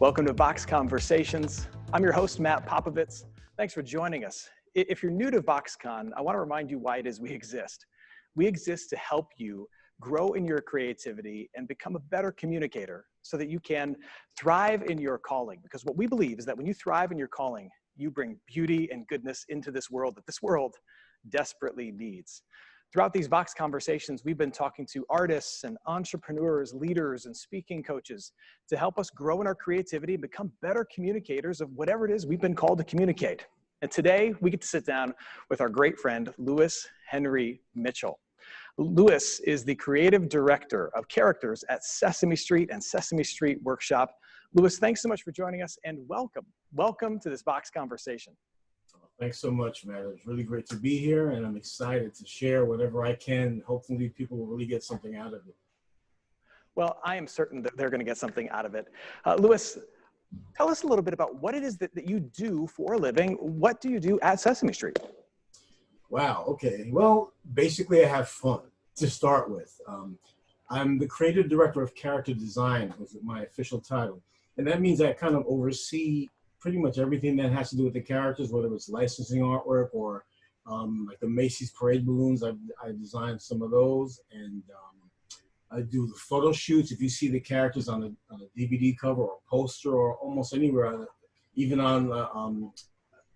Welcome to VoxConversations. I'm your host, Matt Popovitz. Thanks for joining us. If you're new to VoxCon, I want to remind you why it is we exist. We exist to help you grow in your creativity and become a better communicator so that you can thrive in your calling. Because what we believe is that when you thrive in your calling, you bring beauty and goodness into this world that this world desperately needs. Throughout these Vox Conversations, we've been talking to artists and entrepreneurs, leaders, and speaking coaches to help us grow in our creativity and become better communicators of whatever it is we've been called to communicate. And today, we get to sit down with our great friend, Lewis Henry Mitchell. Lewis is the creative director of characters at Sesame Street and Sesame Street Workshop. Lewis, thanks so much for joining us, and welcome. Welcome to this Vox Conversation. Thanks so much, Matt. It's really great to be here, and I'm excited to share whatever I can. Hopefully people will really get something out of it. Well, I am certain that they're going to get something out of it. Lewis, tell us a little bit about what it is that you do for a living. What do you do at Sesame Street? Wow, okay. Well, basically I have fun to start with. I'm the creative director of character design, was my official title. And that means I kind of oversee pretty much everything that has to do with the characters, whether it's licensing artwork or like the Macy's parade balloons. I designed some of those, and I do the photo shoots. If you see the characters on a DVD cover or a poster or almost anywhere, even on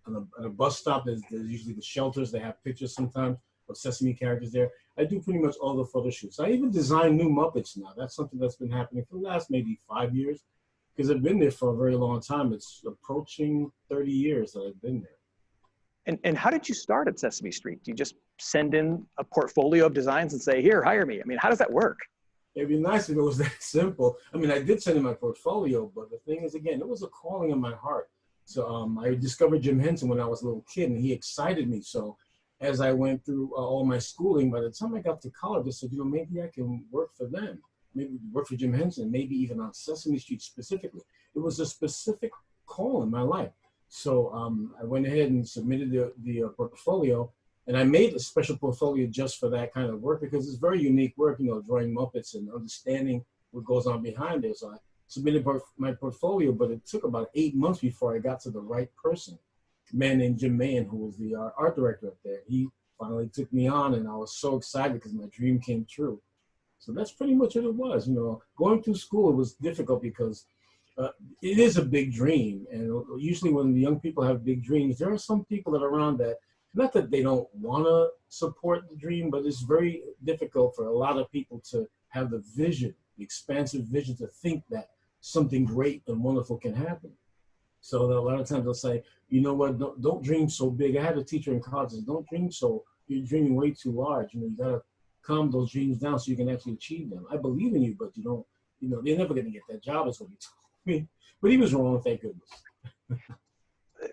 a bus stop, there's usually the shelters. They have pictures sometimes of Sesame characters there. I do pretty much all the photo shoots. I even design new Muppets now. That's something that's been happening for the last maybe 5 years. Because I've been there for a very long time. It's approaching 30 years that I've been there. And how did you start at Sesame Street? Do you just send in a portfolio of designs and say, here, hire me? I mean, how does that work? It'd be nice if it was that simple. I mean, I did send in my portfolio, but the thing is, again, it was a calling in my heart. So I discovered Jim Henson when I was a little kid, and he excited me. So as I went through all my schooling, by the time I got to college, I said, you know, maybe I can work for them. Maybe work for Jim Henson, maybe even on Sesame Street specifically. It was a specific call in my life. So I went ahead and submitted the portfolio, and I made a special portfolio just for that kind of work because it's very unique work, you know, drawing Muppets and understanding what goes on behind it. So I submitted my portfolio, but it took about 8 months before I got to the right person. A man named Jim Mahan, who was the art director up there. He finally took me on, and I was so excited because my dream came true. So that's pretty much what it was. You know, going through school, it was difficult because it is a big dream. And usually when the young people have big dreams, there are some people that are around that, not that they don't want to support the dream, but it's very difficult for a lot of people to have the vision, the expansive vision, to think that something great and wonderful can happen. So a lot of times they'll say, you know what, don't dream so big. I had a teacher in college that said, don't dream so, you're dreaming way too large. You know, you got to calm those dreams down so you can actually achieve them. I believe in you, but you don't, you know, they're never going to get that job, is what he told me. But he was wrong, thank goodness.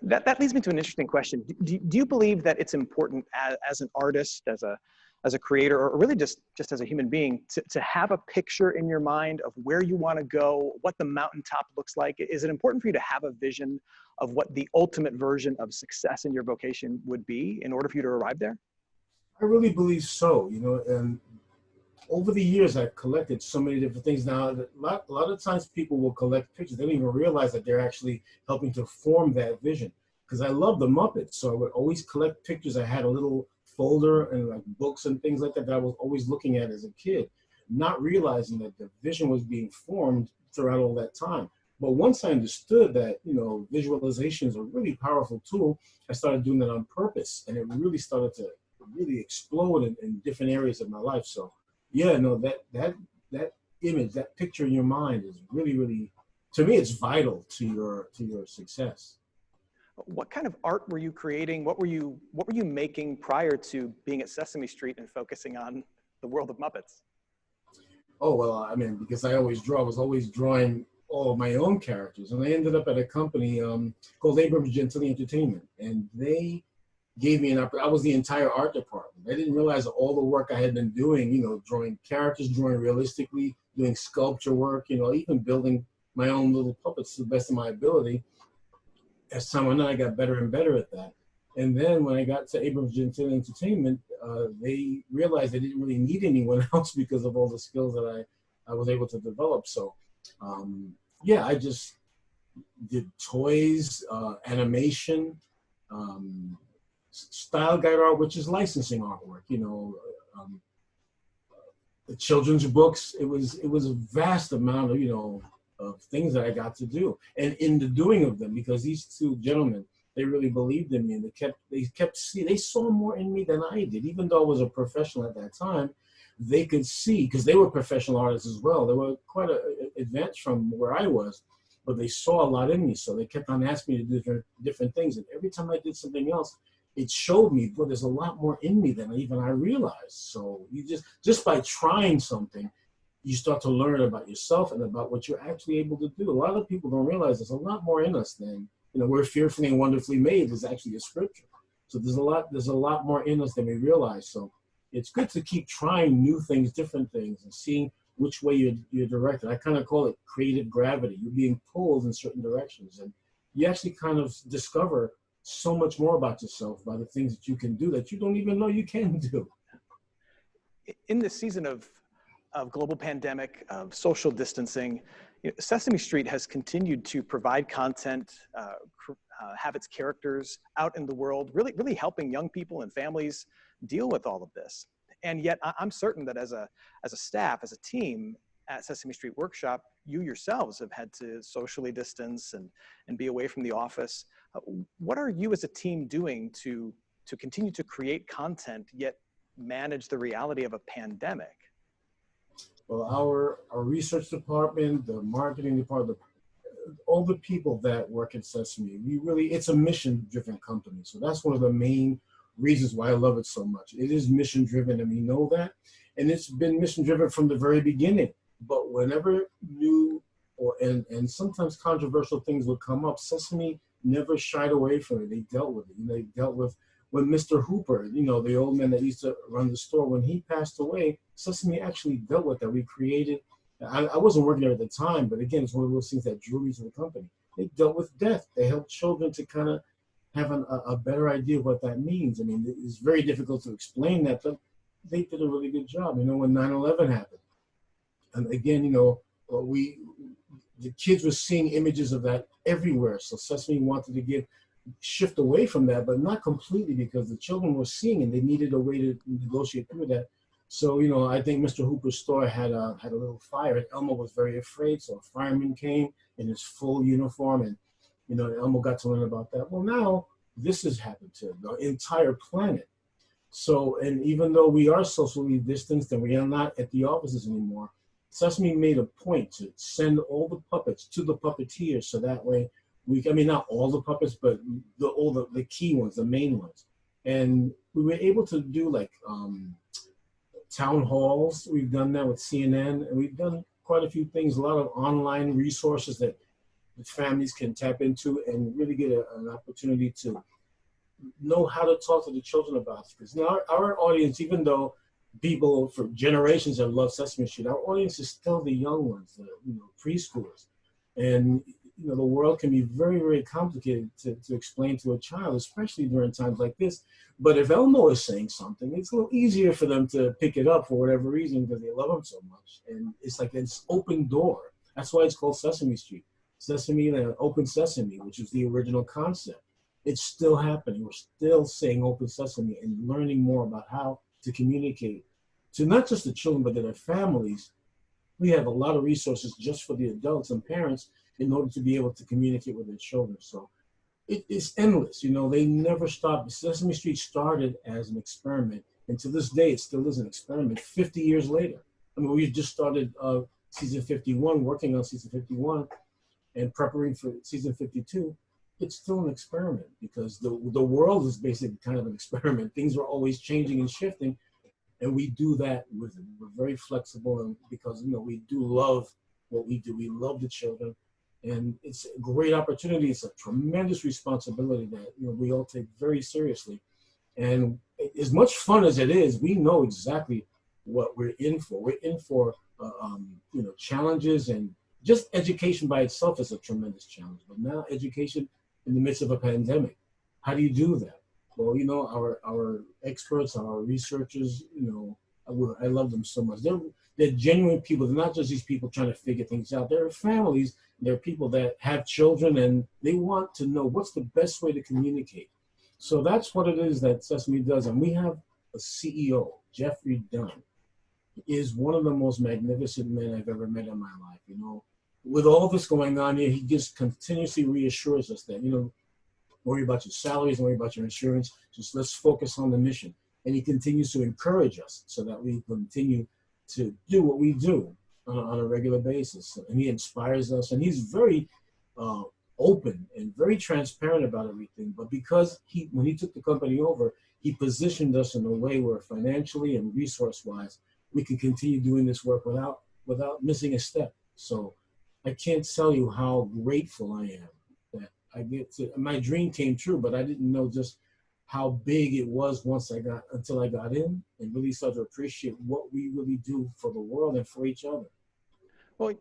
That leads me to an interesting question. Do you believe that it's important as an artist, as a creator, or really just as a human being, to have a picture in your mind of where you want to go, what the mountaintop looks like? Is it important for you to have a vision of what the ultimate version of success in your vocation would be in order for you to arrive there? I really believe so, you know, and over the years I've collected so many different things. Now, a lot of times people will collect pictures. They don't even realize that they're actually helping to form that vision. Because I love the Muppets, so I would always collect pictures. I had a little folder and like books and things like that I was always looking at as a kid, not realizing that the vision was being formed throughout all that time. But once I understood that, you know, visualization is a really powerful tool, I started doing that on purpose, and it really started to really explode in different areas of my life. So yeah, no, that image, that picture in your mind is really, really, to me, it's vital to your success. What kind of art were you creating? What were you making prior to being at Sesame Street and focusing on the world of Muppets? Oh, well, I mean, because I was always drawing all of my own characters, and I ended up at a company called Abrams Gentili Entertainment, and they gave me an opportunity. I was the entire art department. I didn't realize all the work I had been doing, you know, drawing characters, drawing realistically, doing sculpture work, you know, even building my own little puppets to the best of my ability. As time went on, I got better and better at that. And then when I got to Abrams Gentili Entertainment, they realized they didn't really need anyone else because of all the skills that I was able to develop. So, yeah, I just did toys, animation, style guide art, which is licensing artwork, um, the children's books. It was a vast amount of, of things that I got to do. And in the doing of them, because these two gentlemen, they really believed in me, and they saw more in me than I did. Even though I was a professional at that time, they could see, because they were professional artists as well. They were quite advanced from where I was, but they saw a lot in me. So they kept on asking me to do different things. And every time I did something else, it showed me, well, there's a lot more in me than even I realized. So you just by trying something, you start to learn about yourself and about what you're actually able to do. A lot of people don't realize there's a lot more in us than, we're fearfully and wonderfully made is actually a scripture. So there's a lot more in us than we realize. So it's good to keep trying new things, different things, and seeing which way you're directed. I kind of call it creative gravity. You're being pulled in certain directions, and you actually kind of discover so much more about yourself by the things that you can do that you don't even know you can do. In this season of global pandemic, of social distancing, Sesame Street has continued to provide content, have its characters out in the world, really helping young people and families deal with all of this. And yet I'm certain that as a staff, as a team at Sesame Street Workshop, you yourselves have had to socially distance and be away from the office. What are you as a team doing to continue to create content, yet manage the reality of a pandemic? Well, our research department, the marketing department, all the people that work at Sesame, it's a mission-driven company. So that's one of the main reasons why I love it so much. It is mission-driven, and we know that. And it's been mission-driven from the very beginning. But whenever new and sometimes controversial things would come up, Sesame never shied away from it. They dealt with it. They dealt with when Mr. Hooper, the old man that used to run the store, when he passed away, Sesame actually dealt with that. We created, I wasn't working there at the time, but again, it's one of those things that drew me to the company. They dealt with death. They helped children to kind of have a better idea of what that means. I mean, it's very difficult to explain that, but they did a really good job. When 9/11 happened, and again, the kids were seeing images of that everywhere. So Sesame wanted to shift away from that, but not completely, because the children were seeing and they needed a way to negotiate through that. So, I think Mr. Hooper's store had a little fire, and Elmo was very afraid. So a fireman came in his full uniform, and, Elmo got to learn about that. Well, now this has happened to the entire planet. So, and even though we are socially distanced and we are not at the offices anymore, Sesame made a point to send all the puppets to the puppeteers, so that way not all the puppets, but all the key ones, the main ones. And we were able to do town halls. We've done that with CNN, and we've done quite a few things, a lot of online resources that the families can tap into and really get an opportunity to know how to talk to the children about it. Because now our audience, even though people for generations have loved Sesame Street, our audience is still the young ones, the preschoolers. And the world can be very, very complicated to explain to a child, especially during times like this. But if Elmo is saying something, it's a little easier for them to pick it up for whatever reason, because they love him so much. And it's like this open door. That's why it's called Sesame Street. Sesame, open sesame, which is the original concept. It's still happening. We're still saying open sesame and learning more about how to communicate to not just the children, but to their families. We have a lot of resources just for the adults and parents in order to be able to communicate with their children. So it's endless. They never stop. Sesame Street started as an experiment, and to this day, it still is an experiment 50 years later. We just started season 51, working on season 51, and preparing for season 52. It's still an experiment, because the world is basically kind of an experiment. Things are always changing and shifting, and we do that with it. We're very flexible, and because we do love what we do. We love the children, and it's a great opportunity. It's a tremendous responsibility that we all take very seriously. And as much fun as it is, we know exactly what we're in for. We're in for challenges, and just education by itself is a tremendous challenge. But now education in the midst of a pandemic, how do you do that? Well, our experts, our researchers, I love them so much. they're genuine people. They're not just these people trying to figure things out. They're families. They're people that have children, and they want to know what's the best way to communicate. So that's what it is that Sesame does. And we have a CEO, Jeffrey Dunn, is one of the most magnificent men I've ever met in my life. You know, with all this going on here, he just continuously reassures us that, you know, worry about your salaries, worry about your insurance, just let's focus on the mission. And he continues to encourage us so that we continue to do what we do on a regular basis. And he inspires us, and he's very open and very transparent about everything. But because when he took the company over, he positioned us in a way where financially and resource-wise, we can continue doing this work without missing a step. So I can't tell you how grateful I am that I get to, my dream came true, but I didn't know just how big it was until I got in and really started to appreciate what we really do for the world and for each other. Well,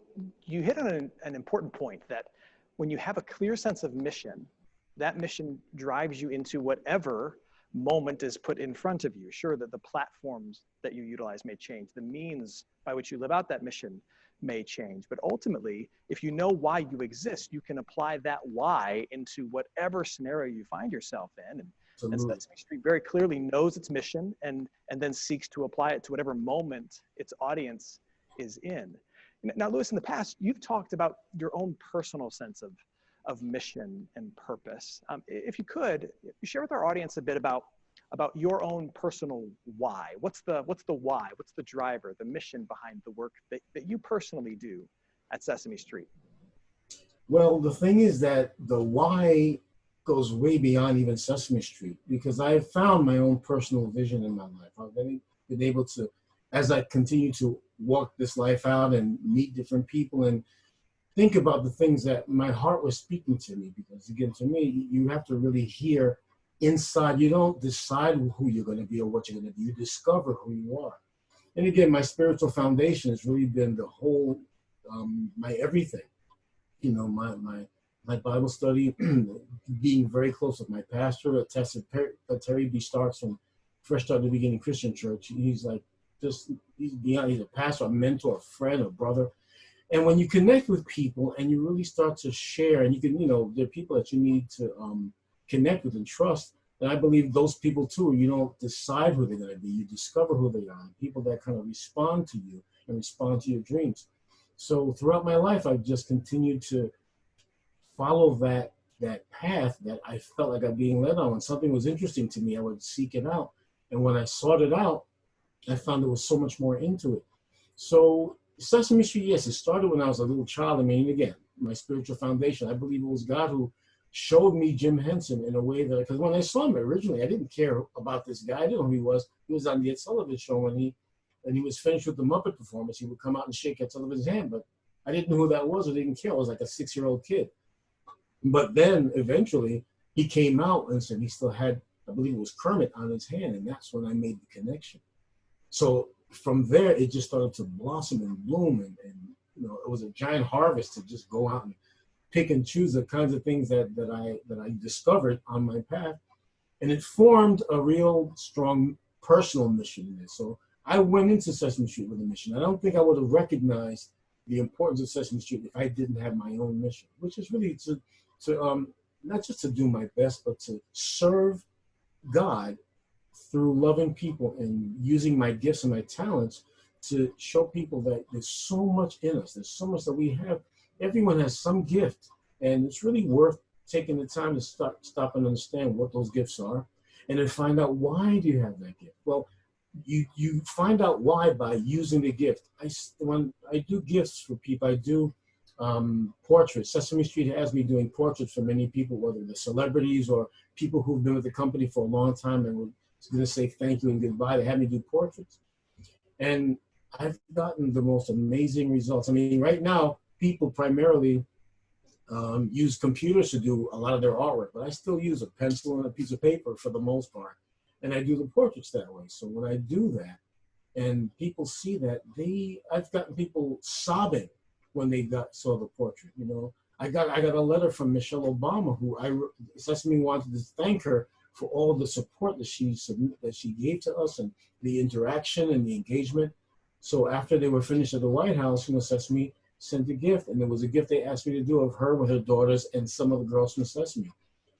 you hit on an important point that when you have a clear sense of mission, that mission drives you into whatever moment is put in front of you. Sure, that the platforms that you utilize may change, the means by which you live out that mission may change, but ultimately, if you know why you exist, you can apply that why into whatever scenario you find yourself in. And Sesame Street very clearly knows its mission and then seeks to apply it to whatever moment its audience is in. Now, Louis, in the past, you've talked about your own personal sense of mission and purpose. If you could, share with our audience a bit about your own personal why. What's the why? What's the driver, the mission behind the work that you personally do at Sesame Street? Well, the thing is that the why goes way beyond even Sesame Street, because I've found my own personal vision in my life. I've been able to, as I continue to walk this life out and meet different people and think about the things that my heart was speaking to me, because again, to me, you have to really hear inside. You don't decide who you're going to be or what you're going to be. You discover who you are. And again, my spiritual foundation has really been the whole, my everything. You know, my Bible study, being very close with my pastor, Terry B. Starks from Fresh Start at the Beginning Christian Church. He's like, he's a pastor, a mentor, a friend, a brother. And when you connect with people and you really start to share, and you can, you know, there are people that you need to connect with and trust. And I believe those people too, you don't decide who they're going to be, you discover who they are, people that kind of respond to you and respond to your dreams. So throughout my life, I've just continued to follow that path that I felt like I'm being led on. When something was interesting to me, I would seek it out. And when I sought it out, I found there was so much more into it. So Sesame Street, yes, it started when I was a little child. I mean, again, my spiritual foundation, I believe it was God who showed me Jim Henson in a way that, because when I saw him originally, I didn't care about this guy. I didn't know who he was. He was on the Ed Sullivan Show when he was finished with the Muppet performance. He would come out and shake Ed Sullivan's hand, but I didn't know who that was. I didn't care. I was like a 6-year-old kid. But then eventually he came out and said he still had, I believe it was Kermit on his hand, and that's when I made the connection. So from there, it just started to blossom and bloom, and you know, it was a giant harvest to just go out and pick and choose the kinds of things that I discovered on my path, and it formed a real strong personal mission in it. So I went into Sesame Street with a mission. I don't think I would have recognized the importance of Sesame Street if I didn't have my own mission, which is really to not just to do my best, but to serve God through loving people and using my gifts and my talents to show people that there's so much in us. There's so much that we have. Everyone has some gift, and it's really worth taking the time to stop and understand what those gifts are, and then find out why do you have that gift. Well, you find out why by using the gift. When I do gifts for people, I do portraits. Sesame Street has me doing portraits for many people, whether they're celebrities or people who've been with the company for a long time and we're going to say thank you and goodbye. They have me do portraits. And I've gotten the most amazing results. I mean, right now, people primarily use computers to do a lot of their artwork, but I still use a pencil and a piece of paper for the most part. And I do the portraits that way. So when I do that and people see that, I've gotten people sobbing when they saw the portrait. You know, I got a letter from Michelle Obama, who Sesame wanted to thank her for all the support that she gave to us and the interaction and the engagement. So after they were finished at the White House, Sesame sent a gift, and there was a gift they asked me to do of her with her daughters and some of the girls from Sesame.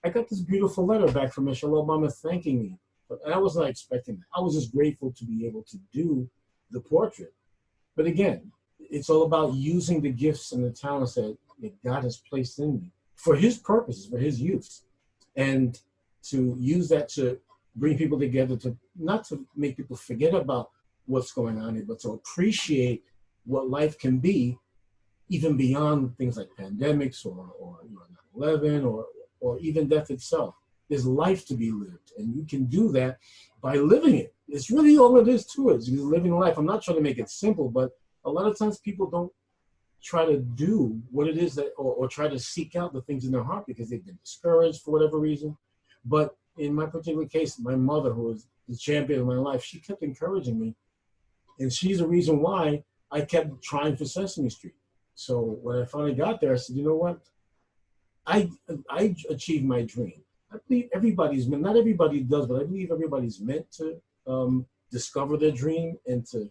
I got this beautiful letter back from Michelle Obama thanking me. And I was not expecting that. I was just grateful to be able to do the portrait. But again, it's all about using the gifts and the talents that God has placed in me for his purposes, for his use. And to use that to bring people together, to not to make people forget about what's going on here, but to appreciate what life can be, even beyond things like pandemics or 9/11 or even death itself. There's life to be lived, and you can do that by living it. It's really all it is to it. It's living life. I'm not trying to make it simple, but a lot of times people don't try to do what it is that, or try to seek out the things in their heart because they've been discouraged for whatever reason. But in my particular case, my mother, who was the champion of my life, she kept encouraging me, and she's the reason why I kept trying for Sesame Street. So when I finally got there, I said, you know what? I achieved my dream. I believe everybody's meant, not everybody does, but I believe everybody's meant to discover their dream and to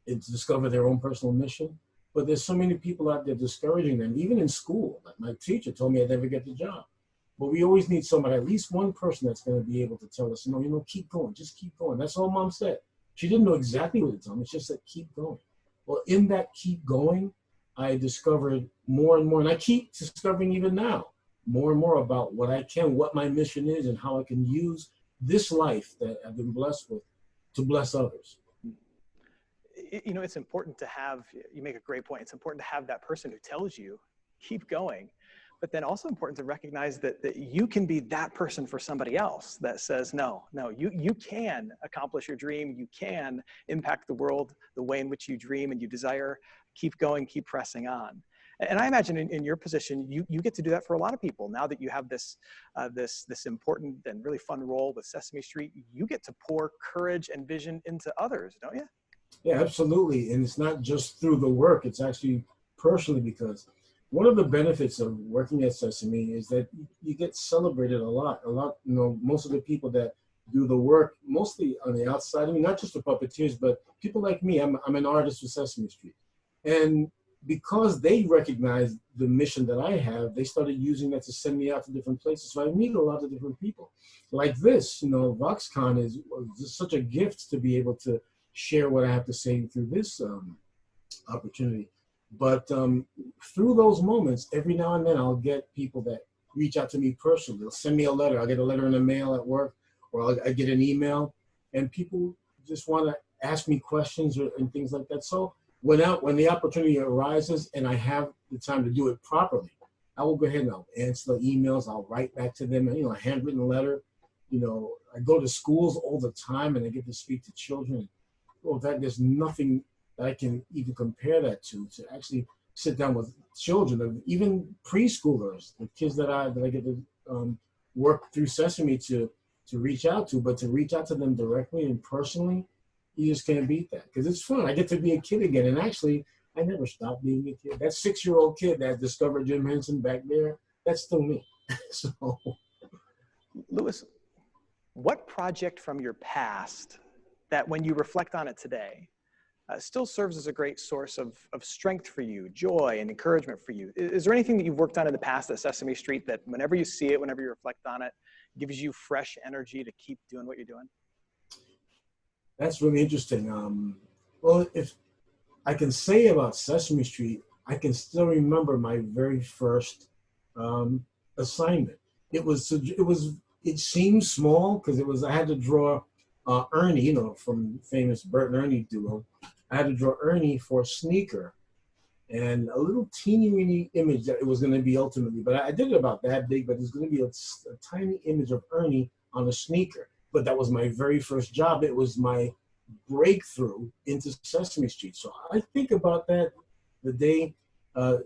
discover their own personal mission. But there's so many people out there discouraging them, even in school. Like my teacher told me I'd never get the job. But we always need somebody, at least one person that's going to be able to tell us, keep going, just keep going. That's all Mom said. She didn't know exactly what to tell me. She just said, keep going. Well, in that keep going, I discovered more and more, and I keep discovering even now, more and more about what my mission is, and how I can use this life that I've been blessed with to bless others. It's important to have, you make a great point, it's important to have that person who tells you, keep going, but then also important to recognize that you can be that person for somebody else that says, no, you can accomplish your dream, you can impact the world the way in which you dream and you desire, keep going, keep pressing on. And I imagine in your position, you get to do that for a lot of people. Now that you have this important and really fun role with Sesame Street, you get to pour courage and vision into others, don't you? Yeah, absolutely. And it's not just through the work, it's actually personally, because one of the benefits of working at Sesame is that you get celebrated a lot. Most of the people that do the work, mostly on the outside, not just the puppeteers, but people like me. I'm an artist with Sesame Street. And because they recognize the mission that I have, they started using that to send me out to different places. So I meet a lot of different people. Like this, VoxCon is just such a gift to be able to share what I have to say through this opportunity. But through those moments, every now and then I'll get people that reach out to me personally. They'll send me a letter. I'll get a letter in the mail at work, or I get an email, and people just want to ask me questions and things like that. So when the opportunity arises and I have the time to do it properly, I will go ahead and I'll answer the emails. I'll write back to them, a handwritten letter. I go to schools all the time and I get to speak to children. Well, there's nothing that I can even compare that to actually sit down with children, even preschoolers, the kids that I get to work through Sesame to reach out to, but to reach out to them directly and personally, you just can't beat that, because it's fun. I get to be a kid again, and actually, I never stopped being a kid. That 6-year-old kid that discovered Jim Henson back there, that's still me. So, Louis, what project from your past that when you reflect on it today, still serves as a great source of strength for you, joy and encouragement for you? Is there anything that you've worked on in the past at Sesame Street that whenever you see it, whenever you reflect on it, gives you fresh energy to keep doing what you're doing? That's really interesting. Well, if I can say about Sesame Street, I can still remember my very first assignment. It seemed small because I had to draw Ernie, from famous Bert and Ernie duo. I had to draw Ernie for a sneaker, and a little teeny weeny image that it was going to be ultimately. But I did it about that big, but it's going to be a tiny image of Ernie on a sneaker. But that was my very first job. It was my breakthrough into Sesame Street. So I think about that the day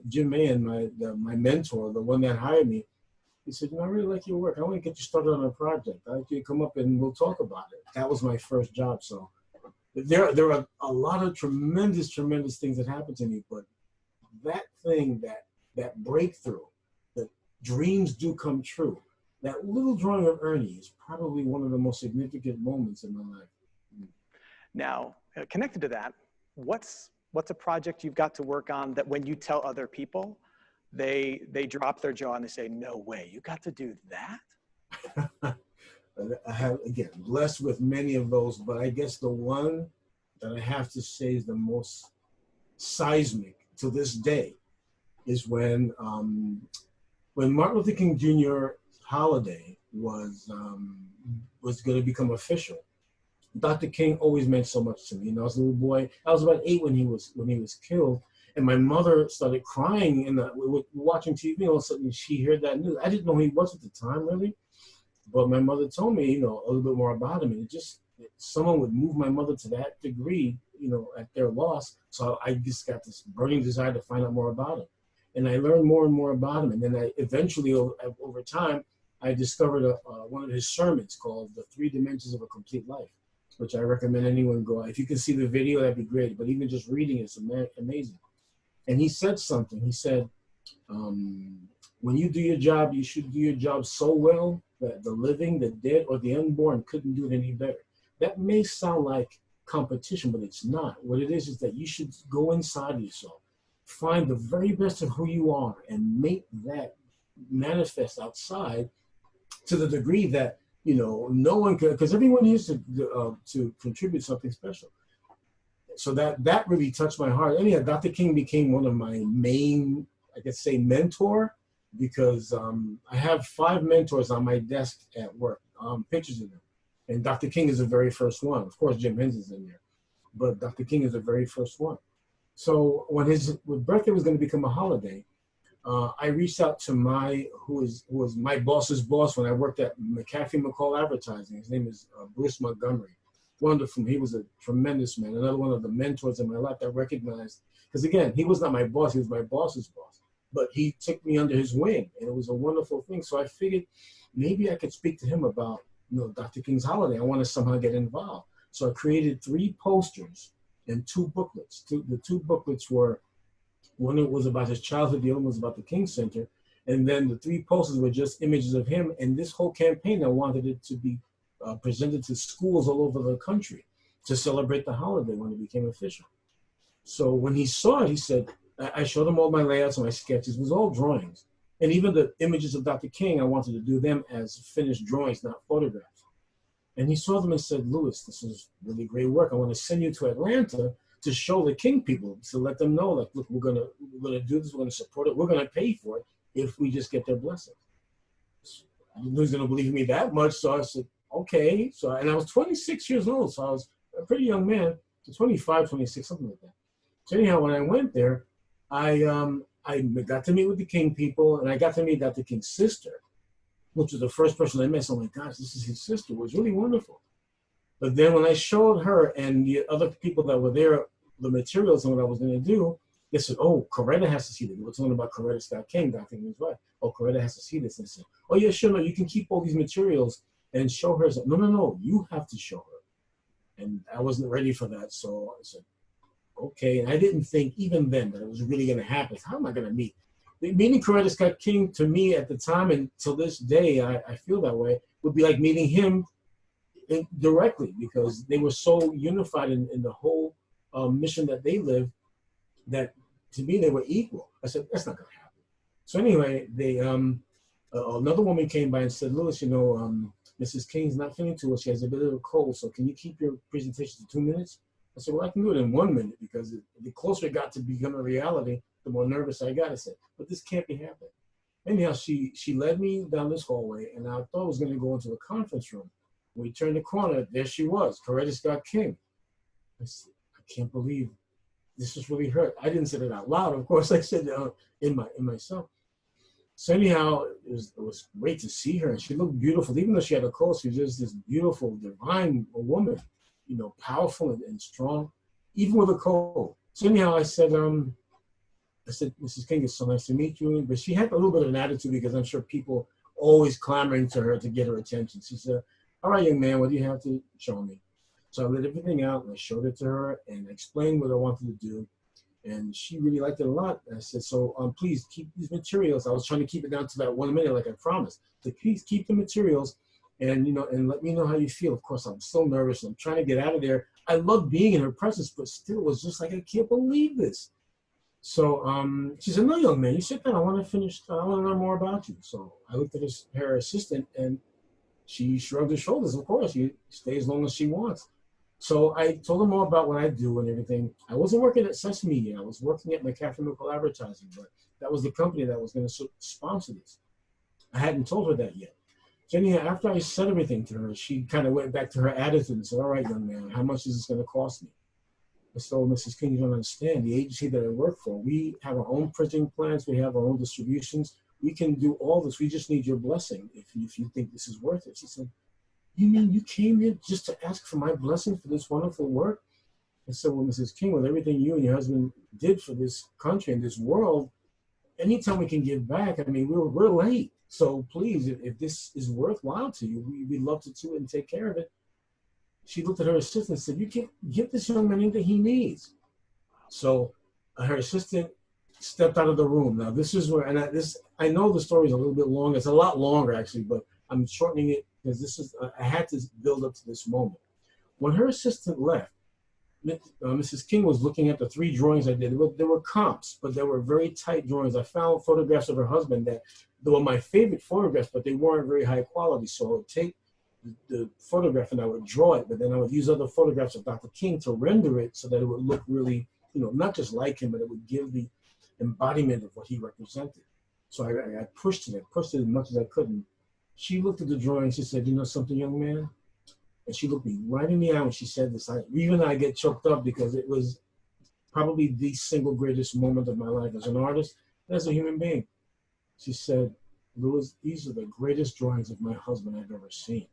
Jim Mahan, my mentor, the one that hired me, he said, I really like your work. I want to get you started on a project. I want you to come up and we'll talk about it. That was my first job. So there are a lot of tremendous things that happened to me, but that thing, that breakthrough, that dreams do come true, that little drawing of Ernie is probably one of the most significant moments in my life. Now, connected to that, what's a project you've got to work on that when you tell other people, they drop their jaw and they say, no way, you got to do that? I have, again, blessed with many of those, but I guess the one that I have to say is the most seismic to this day is when Martin Luther King Jr. holiday was going to become official. Dr. King always meant so much to me. You know, I was a little boy. I was about 8 when he was killed, and my mother started crying. And we were watching TV. All of a sudden, she heard that news. I didn't know who he was at the time, really, but my mother told me, you know, a little bit more about him. And it just, someone would move my mother to that degree, you know, at their loss. So I just got this burning desire to find out more about him. And I learned more and more about him. And then I eventually, over time, I discovered one of his sermons called The 3 Dimensions of a Complete Life, which I recommend anyone go. If you can see the video, that'd be great. But even just reading it's amazing. And he said something. He said, when you do your job, you should do your job so well that the living, the dead, or the unborn couldn't do it any better. That may sound like competition, but it's not. What it is that you should go inside yourself, find the very best of who you are, and make that manifest outside to the degree that, you know, no one could, because everyone needs to contribute something special. So that really touched my heart. And yeah, Dr. King became one of my main, I could say, mentor, because I have 5 mentors on my desk at work, pictures of them. And Dr. King is the very first one. Of course, Jim Henson's in there, but Dr. King is the very first one. So when his birthday was going to become a holiday, I reached out to who was my boss's boss when I worked at McAfee McCall Advertising. His name is Bruce Montgomery. Wonderful. He was a tremendous man. Another one of the mentors in my life that I recognized. Because again, he was not my boss. He was my boss's boss. But he took me under his wing, and it was a wonderful thing. So I figured maybe I could speak to him about, you know, Dr. King's holiday. I want to somehow get involved. So I created 3 posters and 2 booklets. The 2 booklets were, one was about his childhood, the other was about the King Center. And then the 3 posters were just images of him. And this whole campaign, I wanted it to be presented to schools all over the country to celebrate the holiday when it became official. So when he saw it, he said, I showed him all my layouts and my sketches. It was all drawings. And even the images of Dr. King, I wanted to do them as finished drawings, not photographs. And he saw them and said, Louis, this is really great work. I want to send you to Atlanta to show the King people, to let them know, like, look, we're gonna do this, we're gonna support it, we're gonna pay for it if we just get their blessing. I didn't know he was gonna believe me that much, so I said, okay. So, and I was 26 years old, so I was a pretty young man, so 25, 26, something like that. So anyhow, when I went there, I got to meet with the King people, and I got to meet Dr. King's sister, which was the first person I met. So I'm like, gosh, this is his sister. It was really wonderful. But then when I showed her and the other people that were there the materials and what I was going to do, they said, oh, Coretta has to see this. They were talking about Coretta Scott King, Dr. King's wife. Oh, Coretta has to see this. And I said, oh, yeah, sure, no, you can keep all these materials and show her. I said, no, you have to show her. And I wasn't ready for that. So I said, okay. And I didn't think even then that it was really going to happen. How am I going to meet? Meeting Coretta Scott King, to me at the time and till this day, I feel that way, would be like meeting him directly, because they were so unified in the whole mission that they lived, that to me they were equal. I said, that's not going to happen. So anyway, they another woman came by and said, Louis, you know, Mrs. King's not feeling too well. She has a bit of a cold, so can you keep your presentation to 2 minutes? I said, well, I can do it in 1 minute, because the closer it got to become a reality, the more nervous I got. I said, but this can't be happening. Anyhow, she led me down this hallway, and I thought I was going to go into a conference room. When we turned the corner, there she was, Coretta Scott King. I said, I can't believe this just really hurt. I didn't say it out loud, of course. I said in myself. So anyhow, it was great to see her, and she looked beautiful. Even though she had a cold, she was just this beautiful, divine woman, you know, powerful and strong, even with a cold. So anyhow, I said, Mrs. King, it's so nice to meet you. But she had a little bit of an attitude, because I'm sure people always clamoring to her to get her attention. She said, all right, young man, what do you have to show me? So I laid everything out, and I showed it to her, and I explained what I wanted to do. And she really liked it a lot. And I said, so please keep these materials. I was trying to keep it down to that 1 minute like I promised. So please keep the materials and, and let me know how you feel. Of course, I'm so nervous. I'm trying to get out of there. I love being in her presence, but still it was just like, I can't believe this. So she said, no, young man, you sit down. I want to learn more about you. So I looked at her assistant, and she shrugged her shoulders. Of course, you stay as long as she wants. So I told her more about what I do and everything. I wasn't working at Sesame yet. I was working at McCaffrey Local Advertising, but that was the company that was going to sponsor this. I hadn't told her that yet. So anyhow, after I said everything to her, she kind of went back to her attitude and said, all right, young man, how much is this going to cost me? I told Mrs. King, you don't understand. The agency that I work for, we have our own printing plants. We have our own distributions. We can do all this. We just need your blessing if you think this is worth it. She said, you mean you came here just to ask for my blessing for this wonderful work? I said, well, Mrs. King, with everything you and your husband did for this country and this world, anytime we can give back, I mean, we're late. So please, if this is worthwhile to you, we'd love to do it and take care of it. She looked at her assistant and said, you can give this young man anything he needs. So her assistant stepped out of the room. Now, this is where, and I know the story is a little bit long. It's a lot longer, actually, but I'm shortening it because I had to build up to this moment. When her assistant left, Mrs. King was looking at the 3 drawings I did. There were comps, but they were very tight drawings. I found photographs of her husband that they were my favorite photographs, but they weren't very high quality. So I would take the photograph and I would draw it, but then I would use other photographs of Dr. King to render it so that it would look really, not just like him, but it would give the embodiment of what he represented. So I pushed it as much as I could. And she looked at the drawing. She said, you know something, young man? And she looked me right in the eye when she said this. Even I get choked up because it was probably the single greatest moment of my life as an artist and as a human being. She said, Louis, these are the greatest drawings of my husband I've ever seen.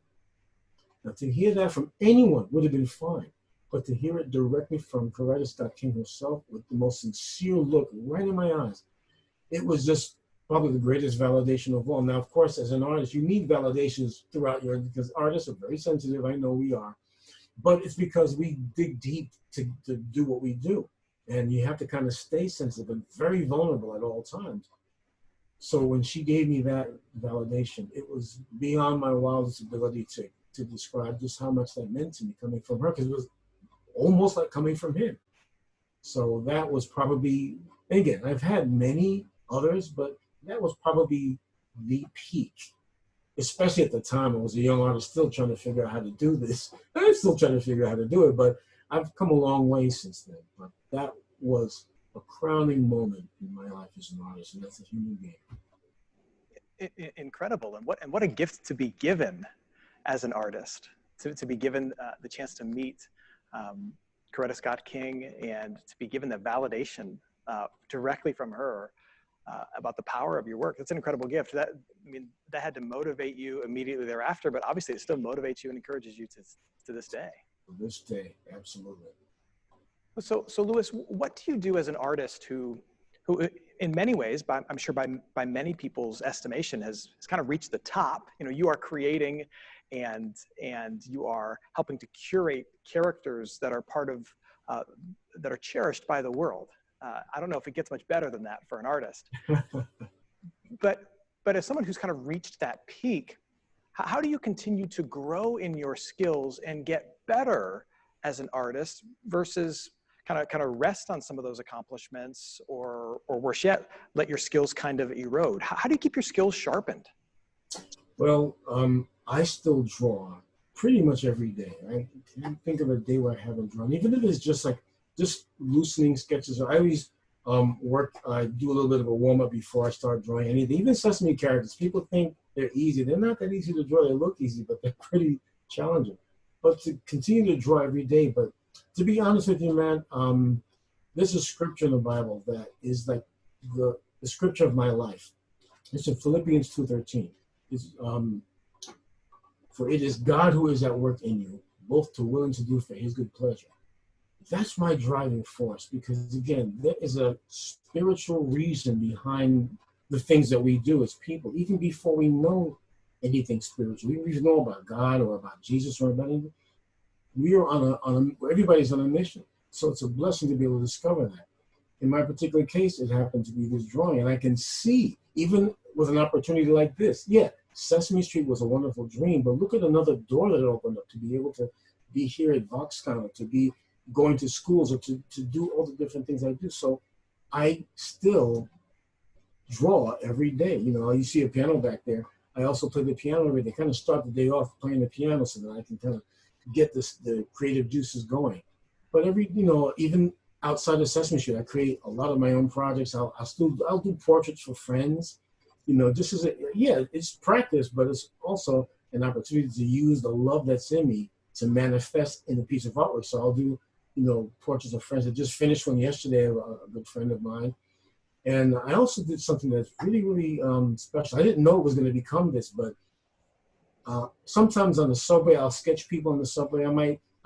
Now, to hear that from anyone would have been fine, but to hear it directly from Coretta Scott King herself with the most sincere look right in my eyes, it was just probably the greatest validation of all. Now, of course, as an artist, you need validations throughout because artists are very sensitive. I know we are, but it's because we dig deep to do what we do. And you have to kind of stay sensitive and very vulnerable at all times. So when she gave me that validation, it was beyond my wildest ability to describe just how much that meant to me coming from her, because it was almost like coming from him. So that was probably, and again, I've had many others, but that was probably the peak, especially at the time. I was a young artist still trying to figure out how to do this. I'm still trying to figure out how to do it, but I've come a long way since then. But that was a crowning moment in my life as an artist, and that's a human being. Incredible, and what a gift to be given as an artist, to be given the chance to meet Coretta Scott King and to be given the validation directly from her about the power of your work. That's an incredible gift. That had to motivate you immediately thereafter, but obviously it still motivates you and encourages you to this day. To this day, absolutely. So Louis, what do you do as an artist who in many ways, I'm sure by many people's estimation, has kind of reached the top? You are creating and you are helping to curate characters that are part of, that are cherished by the world. I don't know if it gets much better than that for an artist. but as someone who's kind of reached that peak, how do you continue to grow in your skills and get better as an artist versus kind of rest on some of those accomplishments, or worse yet, let your skills kind of erode? How do you keep your skills sharpened? Well, I still draw pretty much every day. I can't think of a day where I haven't drawn, even if it's just loosening sketches. I always I do a little bit of a warm-up before I start drawing anything. Even Sesame characters, people think they're easy. They're not that easy to draw. They look easy, but they're pretty challenging. But to continue to draw every day, but to be honest with you, man, there's a scripture in the Bible that is like the scripture of my life. It's in Philippians 2:13. For it is God who is at work in you, both to will and to do for his good pleasure. That's my driving force, because again, there is a spiritual reason behind the things that we do as people, even before we know anything spiritual. We even know about God or about Jesus or about anything. We are everybody's on a mission. So it's a blessing to be able to discover that. In my particular case, it happened to be this drawing, and I can see, even with an opportunity like this, Sesame Street was a wonderful dream, but look at another door that opened up to be able to be here at VoxCon, or to be going to schools, or to do all the different things I do. So I still draw every day. You know, you see a piano back there. I also play the piano every day, kind of start the day off playing the piano so that I can kind of get the creative juices going. But even outside of Sesame Street, I create a lot of my own projects. I'll do portraits for friends. You know, just as it's practice, but it's also an opportunity to use the love that's in me to manifest in a piece of artwork. So I'll do, portraits of friends. I just finished one yesterday, a good friend of mine. And I also did something that's really, really special. I didn't know it was going to become this, but sometimes on the subway, I'll sketch people on the subway. I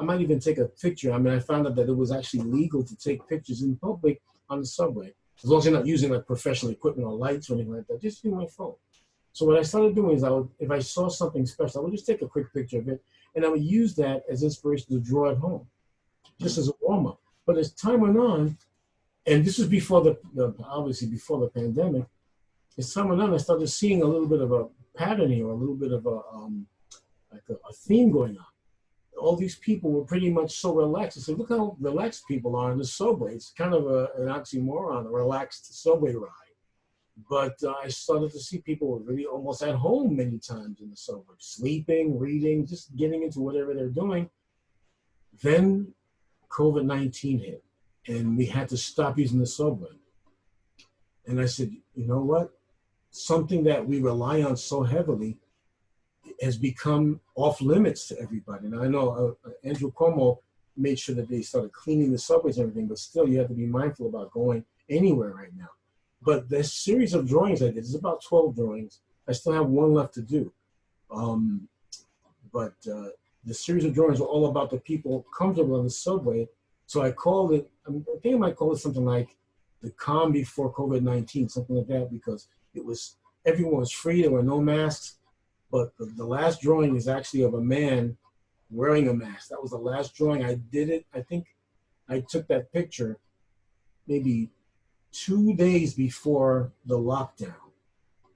might even take a picture. I mean, I found out that it was actually legal to take pictures in public on the subway, as long as you're not using like professional equipment or lights or anything like that. Just use my phone. So what I started doing is if I saw something special, I would just take a quick picture of it, and I would use that as inspiration to draw at home, just as a warm-up. But as time went on, and this was before obviously before the pandemic, as time went on, I started seeing a little bit of a patterning, or a little bit of a theme going on. All these people were pretty much so relaxed. I said, look how relaxed people are in the subway. It's kind of an oxymoron, a relaxed subway ride. But I started to see people were really almost at home many times in the subway, sleeping, reading, just getting into whatever they're doing. Then COVID-19 hit, and we had to stop using the subway. And I said, you know what? Something that we rely on so heavily has become off limits to everybody. And I know Andrew Cuomo made sure that they started cleaning the subways and everything, but still you have to be mindful about going anywhere right now. But this series of drawings I did, it's about 12 drawings. I still have one left to do. But the series of drawings are all about the people comfortable on the subway. So I called it, I think I might call it something like the calm before COVID-19, something like that, because everyone was free, there were no masks. But the last drawing is actually of a man wearing a mask. That was the last drawing. I did it. I think I took that picture maybe 2 days before the lockdown.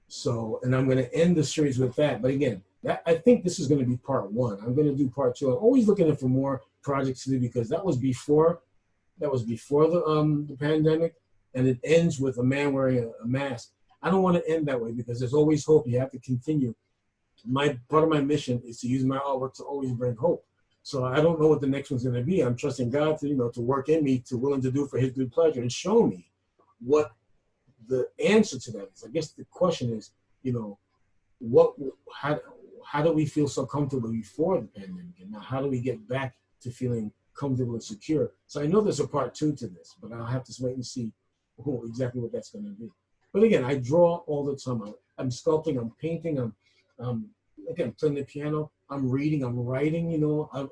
So, and I'm going to end the series with that. But again, I think this is going to be part one. I'm going to do part two. I'm always looking for more projects to do, because that was before the pandemic, and it ends with a man wearing a mask. I don't want to end that way, because there's always hope. You have to continue. Part of my mission is to use my artwork to always bring hope. So I don't know what the next one's going to be. I'm trusting God to work in me, to willing to do for His good pleasure, and show me what the answer to that is. I guess the question is, how do we feel so comfortable before the pandemic, and now how do we get back to feeling comfortable and secure? So I know there's a part two to this, but I'll have to wait and see exactly what that's going to be. But again, I draw all the time. I'm sculpting, I'm painting, I'm again playing the piano, I'm reading, I'm writing.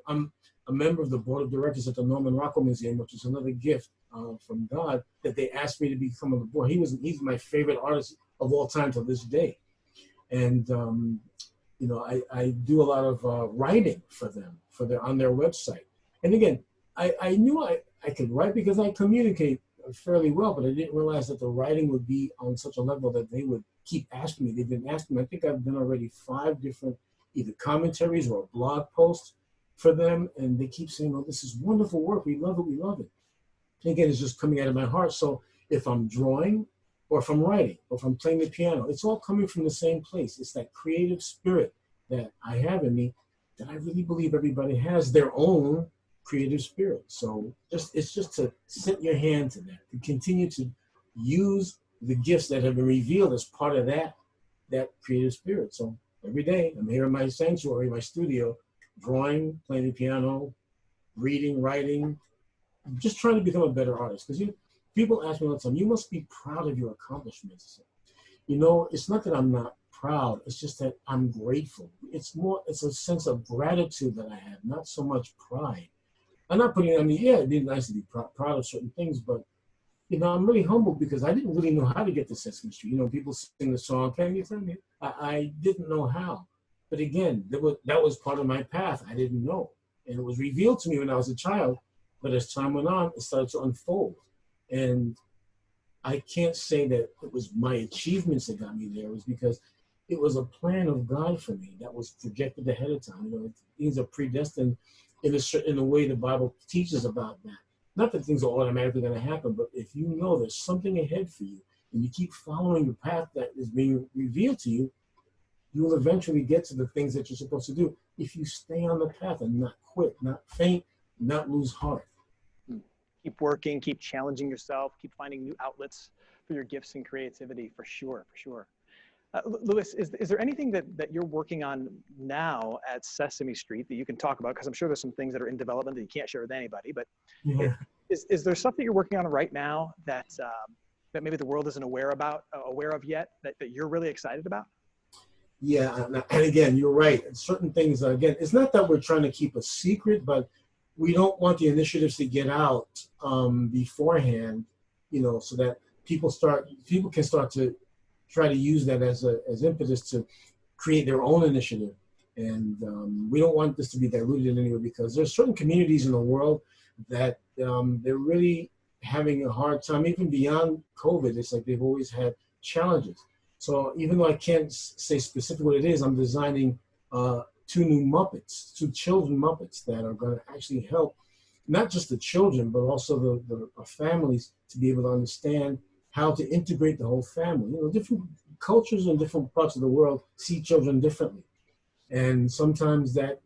I'm a member of the board of directors at the Norman Rockwell Museum, which is another gift from God, that they asked me to become on the board. He's my favorite artist of all time to this day, and I do a lot of writing for them on their website. And again, I knew I could write because I communicate fairly well, but I didn't realize that the writing would be on such a level that they would keep asking me. They've been asking me. I think I've done already 5 different either commentaries or blog posts for them, and they keep saying, "Oh, this is wonderful work. We love it. We love it." And again, it's just coming out of my heart. So if I'm drawing, or if I'm writing, or if I'm playing the piano, it's all coming from the same place. It's that creative spirit that I have in me, that I really believe everybody has their own creative spirit. So it's just to set your hand to that, to continue to use the gifts that have been revealed as part of that creative spirit. So every day I'm here in my sanctuary, my studio, drawing, playing the piano, reading, writing, just trying to become a better artist. Because people ask me all the time, you must be proud of your accomplishments. It's not that I'm not proud, it's just that I'm grateful. It's a sense of gratitude that I have, not so much pride. I'm not putting, it'd be nice to be proud of certain things, but I'm really humbled because I didn't really know how to get to Sesame Street. People sing the song, "Can you tell me?" I didn't know how. But again, that was part of my path. I didn't know. And it was revealed to me when I was a child. But as time went on, it started to unfold. And I can't say that it was my achievements that got me there. It was because it was a plan of God for me that was projected ahead of time. You know, things are predestined in a way the Bible teaches about that. Not that things are automatically going to happen, but if you know there's something ahead for you and you keep following the path that is being revealed to you, you will eventually get to the things that you're supposed to do if you stay on the path and not quit, not faint, not lose heart. Keep working, keep challenging yourself, keep finding new outlets for your gifts and creativity, for sure, for sure. Louis, is there anything that you're working on now at Sesame Street that you can talk about? Because I'm sure there's some things that are in development that you can't share with anybody, but Yeah. is there stuff that you're working on right now that maybe the world isn't aware of yet, that you're really excited about? Yeah, and again, you're right. Certain things, again, it's not that we're trying to keep a secret, but we don't want the initiatives to get out beforehand, you know, so that people can start to try to use that as impetus to create their own initiative. And we don't want this to be diluted in any way, because there's certain communities in the world that they're really having a hard time, even beyond COVID. It's like they've always had challenges. So even though I can't say specifically what it is, I'm designing 2 new Muppets, 2 children Muppets that are going to actually help not just the children, but also the families to be able to understand how to integrate the whole family. You know, different cultures in different parts of the world see children differently. And sometimes that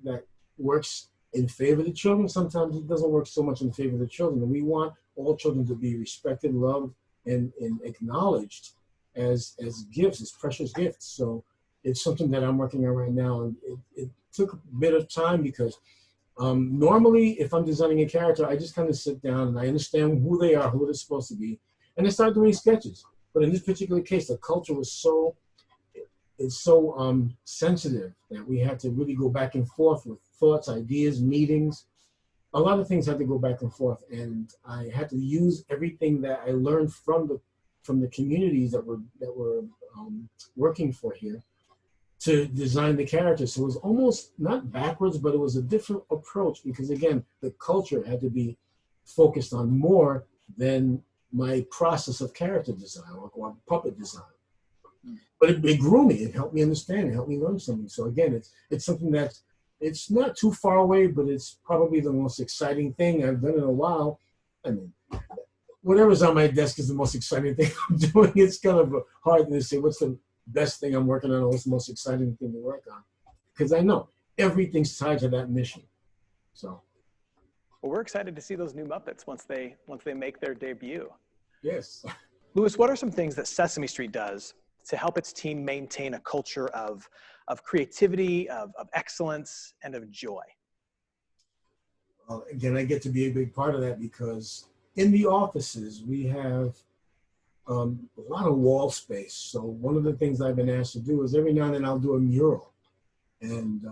works in favor of the children. Sometimes it doesn't work so much in favor of the children. And we want all children to be respected, loved, and acknowledged as gifts, as precious gifts. So it's something that I'm working on right now. And it took a bit of time because normally if I'm designing a character, I just kind of sit down and I understand who they are, who they're supposed to be, and I start doing sketches. But in this particular case, the culture was so sensitive that we had to really go back and forth with thoughts, ideas, meetings. A lot of things had to go back and forth, and I had to use everything that I learned from the communities that were working for here to design the characters. So it was almost not backwards, but it was a different approach, because again, the culture had to be focused on more than my process of character design or puppet design. But it grew me. It helped me understand. It helped me learn something. So again, it's something that's, it's not too far away, but it's probably the most exciting thing I've done in a while. I mean, whatever's on my desk is the most exciting thing I'm doing. It's kind of hard to say what's the best thing I'm working on or what's the most exciting thing to work on, because I know everything's tied to that mission. So. Well, we're excited to see those new Muppets once they make their debut. Yes. Louis, what are some things that Sesame Street does to help its team maintain a culture of creativity, of excellence, and of joy? Well, again, I get to be a big part of that because in the offices, we have a lot of wall space. So one of the things I've been asked to do is every now and then I'll do a mural. And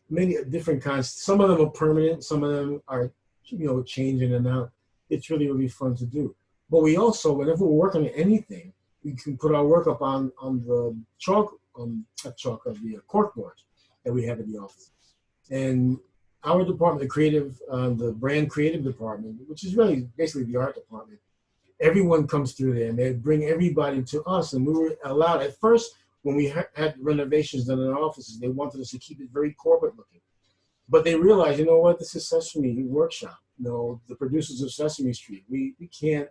many different kinds. Some of them are permanent. Some of them are, you know, changing and out. It's really, really fun to do. But we also, whenever we're working on anything, we can put our work up on the the cork boards that we have in the office. And our department, the brand creative department, which is really basically the art department, everyone comes through there and they bring everybody to us. And we were allowed, at first, when we had renovations done in our offices, they wanted us to keep it very corporate looking. But they realized, you know what, this is Sesame Workshop. You know, the producers of Sesame Street. We can't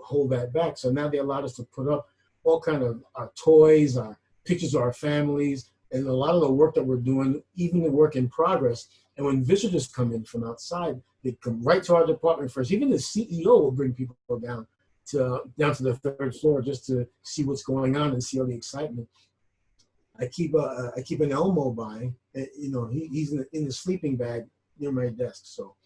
hold that back. So now they allowed us to put up all kind of our toys, our pictures of our families, and a lot of the work that we're doing, even the work in progress. And when visitors come in from outside, they come right to our department first. Even the CEO will bring people down to the 3rd floor just to see what's going on and see all the excitement. I keep an Elmo by, you know, he's in the sleeping bag near my desk. So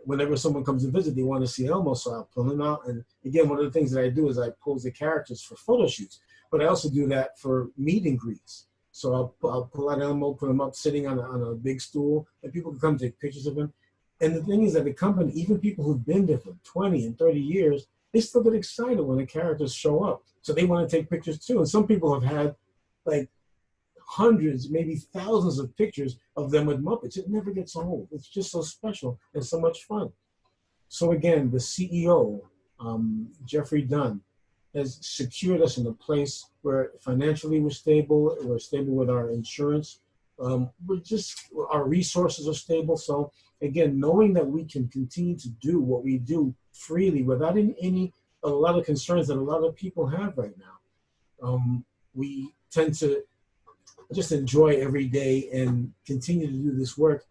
whenever someone comes to visit, they want to see Elmo, so I'll pull him out. And again, one of the things that I do is I pose the characters for photo shoots, but I also do that for meet and greets. So I'll pull out Elmo, put him up sitting on a big stool, and people can come take pictures of him. And the thing is that the company, even people who've been there for 20 and 30 years, they still get excited when the characters show up. So they want to take pictures too. And some people have had like hundreds, maybe thousands of pictures of them with Muppets. It never gets old. It's just so special and so much fun. So again, the CEO, Jeffrey Dunn, has secured us in a place where financially we're stable with our insurance. Our resources are stable. So again, knowing that we can continue to do what we do freely without a lot of concerns that a lot of people have right now. We tend to just enjoy every day and continue to do this work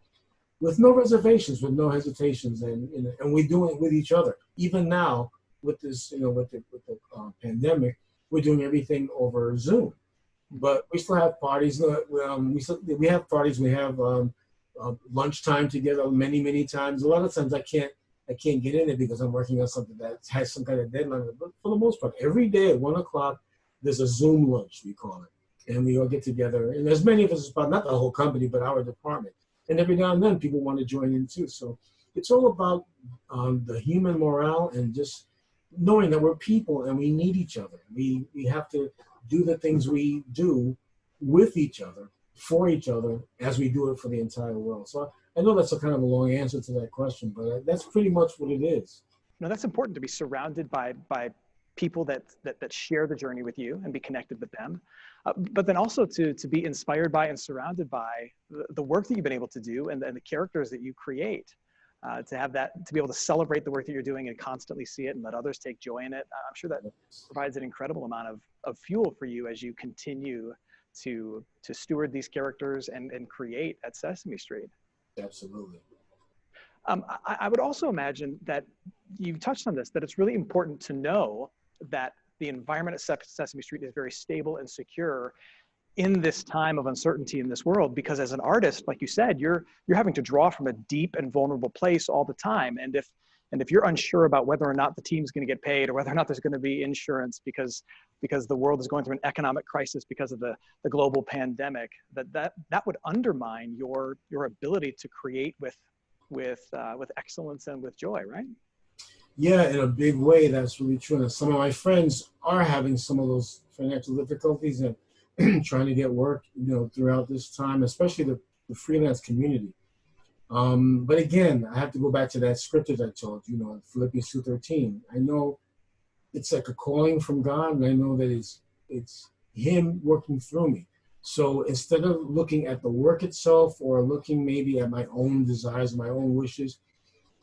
with no reservations, with no hesitations, and we do it with each other. Even now, with this, with the pandemic, we're doing everything over Zoom. But we still have parties. We have parties. We have lunchtime together many times. A lot of times I can't get in it because I'm working on something that has some kind of deadline. But for the most part, every day at 1 o'clock, there's a Zoom lunch, we call it, and we all get together. And as many of us as possible, not the whole company, but our department. And every now and then, people want to join in too. So it's all about the human morale and just knowing that we're people and we need each other. We have to do the things we do with each other, for each other, as we do it for the entire world. So I know that's a kind of a long answer to that question, but that's pretty much what it is. No, that's important to be surrounded by people that share the journey with you and be connected with them. But then also to be inspired by and surrounded by the work that you've been able to do and the characters that you create. To have that, to be able to celebrate the work that you're doing and constantly see it and let others take joy in it. I'm sure that provides an incredible amount of fuel for you as you continue to steward these characters and create at Sesame Street. Absolutely. I would also imagine that you touched on this, that it's really important to know that the environment at Sesame Street is very stable and secure in this time of uncertainty in this world, because as an artist, like you said, you're having to draw from a deep and vulnerable place all the time. And if you're unsure about whether or not the team's going to get paid or whether or not there's going to be insurance because the world is going through an economic crisis because of the global pandemic, that would undermine your ability to create with excellence and with joy, right? Yeah, in a big way, that's really true. And some of my friends are having some of those financial difficulties and trying to get work, throughout this time, especially the freelance community. But again, I have to go back to that scripture that I told you, Philippians 2:13. I know it's like a calling from God, and I know that it's Him working through me. So instead of looking at the work itself or looking maybe at my own desires, my own wishes,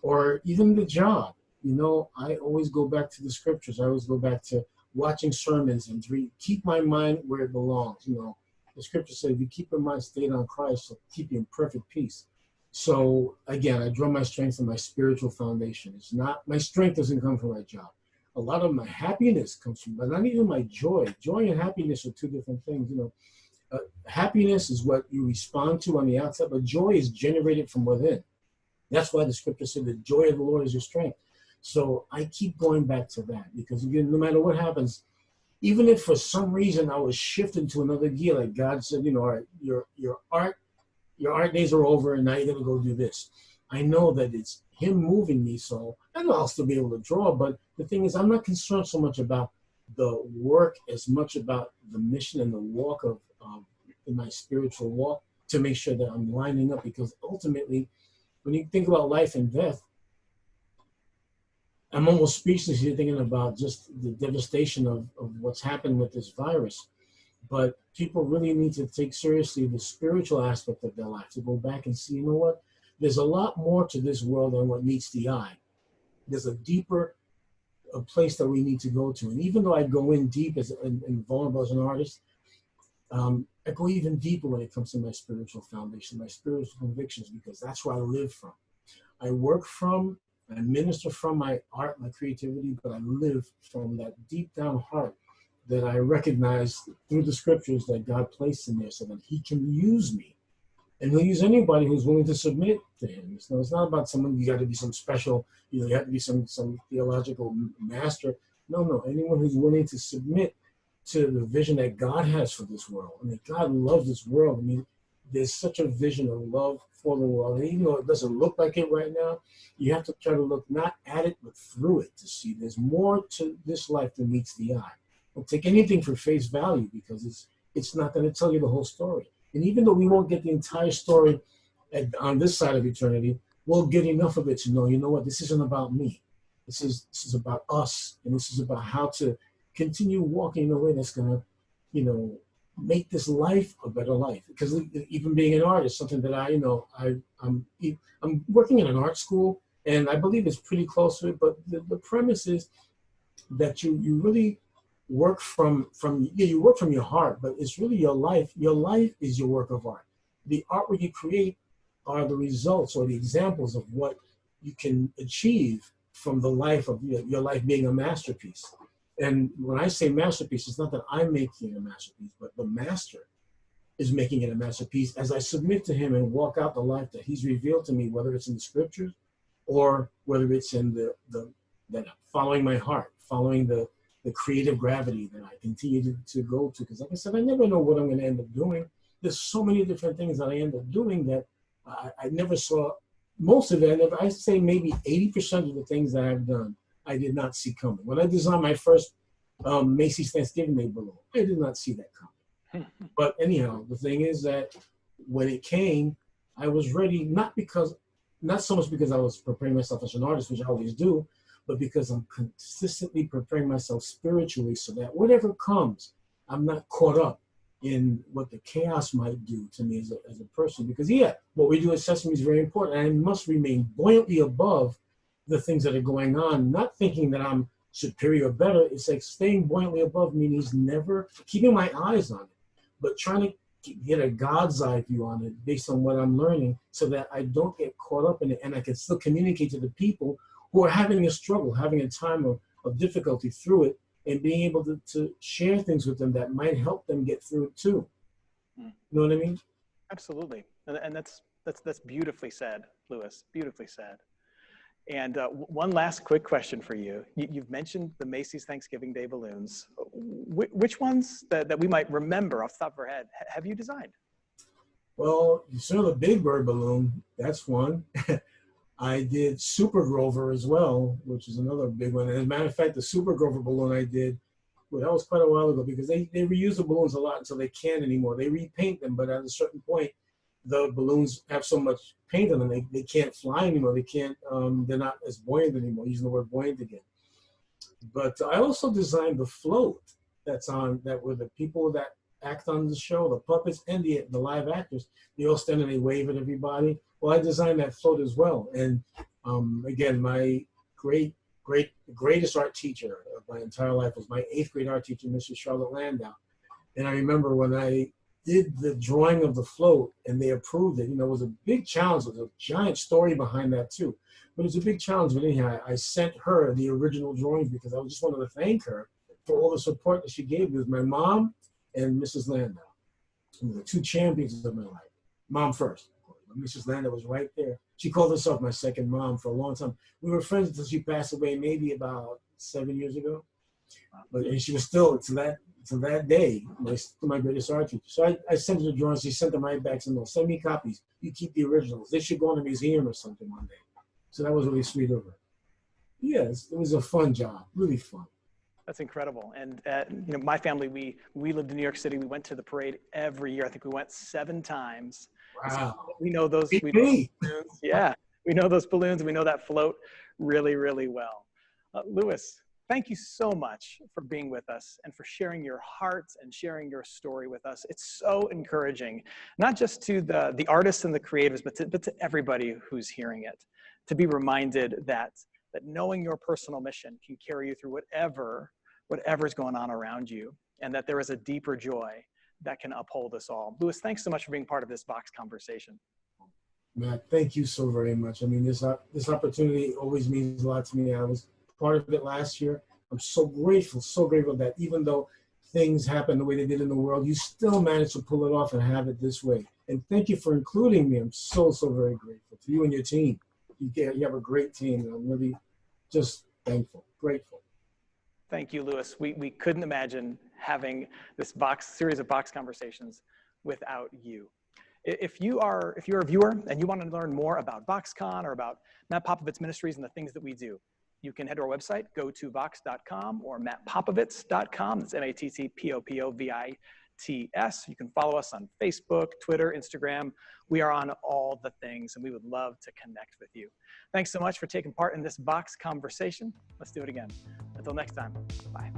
or even the job, I always go back to the scriptures. I always go back to watching sermons and keep my mind where it belongs. The scripture says, if you keep your mind stayed on Christ, he'll keep you in perfect peace. So again, I draw my strength from my spiritual foundation. It's not, my strength doesn't come from my job. A lot of my happiness comes from, but not even my joy. Joy and happiness are two different things. Happiness is what you respond to on the outside, but joy is generated from within. That's why the scripture said the joy of the Lord is your strength. So I keep going back to that, because again, no matter what happens, even if for some reason I was shifted to another gear, like God said, all right, your art days are over and now you're gonna go do this. I know that it's Him moving me, so I know I'll still be able to draw, but the thing is, I'm not concerned so much about the work as much about the mission and the walk of in my spiritual walk, to make sure that I'm lining up, because ultimately, when you think about life and death, I'm almost speechless here thinking about just the devastation of what's happened with this virus. But people really need to take seriously the spiritual aspect of their life, to go back and see, what? There's a lot more to this world than what meets the eye. There's a deeper place that we need to go to. And even though I go in deep and vulnerable as an artist, I go even deeper when it comes to my spiritual foundation, my spiritual convictions, because that's where I live from. I work from, I minister from my art, my creativity, but I live from that deep down heart that I recognize through the scriptures that God placed in there, so that He can use me. And He'll use anybody who's willing to submit to Him. So it's not about someone, you got to be some special, you have to be some theological master. No, anyone who's willing to submit to the vision that God has for this world. I mean, God loves this world. I mean, there's such a vision of love for the world. And even though it doesn't look like it right now, you have to try to look not at it, but through it, to see there's more to this life than meets the eye. Don't take anything for face value, because it's not going to tell you the whole story. And even though we won't get the entire story on this side of eternity, we'll get enough of it to know, what, this isn't about me. This is about us, and this is about how to continue walking in a way that's going to, you know, make this life a better life. Because even being an artist, something that I'm working in an art school, and I believe it's pretty close to it. But the premise is that you really work from you work from your heart, but it's really your life. Your life is your work of art. The artwork you create are the results or the examples of what you can achieve from the life of your life being a masterpiece. And when I say masterpiece, it's not that I'm making a masterpiece, but the master is making it a masterpiece as I submit to him and walk out the life that he's revealed to me, whether it's in the scriptures or whether it's in that following my heart, following the creative gravity that I continue to go to. Because like I said, I never know what I'm going to end up doing. There's so many different things that I end up doing that I never saw. Most of it, I say maybe 80% of the things that I've done, I did not see coming. When I designed my first Macy's Thanksgiving Day balloon, I did not see that coming. But anyhow, the thing is that when it came, I was ready, not so much because I was preparing myself as an artist, which I always do, but because I'm consistently preparing myself spiritually so that whatever comes, I'm not caught up in what the chaos might do to me as a person. Because what we do at Sesame is very important. And I must remain buoyantly above the things that are going on, not thinking that I'm superior or better. It's like staying buoyantly above means never keeping my eyes on it, but trying to get a God's eye view on it based on what I'm learning so that I don't get caught up in it and I can still communicate to the people who are having a struggle, having a time of difficulty through it, and being able to share things with them that might help them get through it too. You know what I mean? Absolutely. And that's beautifully said, Louis, beautifully said. And one last quick question for you. You've mentioned the Macy's Thanksgiving Day balloons. Which ones that we might remember off the top of our head have you designed? Well, you saw the Big Bird balloon. That's one. I did Super Grover as well, which is another big one. And as a matter of fact, the Super Grover balloon I did, well, that was quite a while ago because they reuse the balloons a lot until they can't anymore. They repaint them, but at a certain point, the balloons have so much paint on them, they can't fly anymore. They can't, they're not as buoyant anymore, using the word buoyant again. But I also designed the float that were the people that act on the show, the puppets and the live actors. They all stand and they wave at everybody. Well, I designed that float as well. And again, my greatest art teacher of my entire life was my 8th grade art teacher, Mrs. Charlotte Landau. And I remember when I did the drawing of the float and they approved it, it was a big challenge. There was a giant story behind that too. But it was a big challenge. But anyhow, I sent her the original drawings because I just wanted to thank her for all the support that she gave me. It was my mom and Mrs. Landau. The 2 champions of my life. Mom first. Mrs. Landau was right there. She called herself my second mom for a long time. We were friends until she passed away maybe about 7 years ago. And she was still, to that day, my greatest art teacher. So I sent her the drawings. She sent them right back. Said, no, send me copies. You keep the originals. They should go in a museum or something one day. So that was really sweet of her. Yes, it was a fun job. Really fun. That's incredible. And my family, we lived in New York City. We went to the parade every year. I think we went 7 times. Wow. So we know those. Balloons. Yeah, we know those balloons. And we know that float really, really well. Louis, thank you so much for being with us and for sharing your heart and sharing your story with us. It's so encouraging, not just to the artists and the creators, but to everybody who's hearing it, to be reminded that knowing your personal mission can carry you through whatever's going on around you, and that there is a deeper joy that can uphold us all. Louis, thanks so much for being part of this Vox conversation. Matt, thank you so very much. I mean, this opportunity always means a lot to me. I was part of it last year. I'm so grateful that even though things happen the way they did in the world, you still managed to pull it off and have it this way. And thank you for including me. I'm so very grateful to you and your team. You have a great team. And I'm really just thankful, grateful. Thank you, Louis. We couldn't imagine having this series of Vox conversations without you. If you're a viewer and you want to learn more about VoxCon or about Matt Popovits Ministries and the things that we do, you can head to our website, go to vox.com or mattpopovits.com. That's MattPopovits. You can follow us on Facebook, Twitter, Instagram. We are on all the things, and we would love to connect with you. Thanks so much for taking part in this Vox conversation. Let's do it again. Until next time, bye.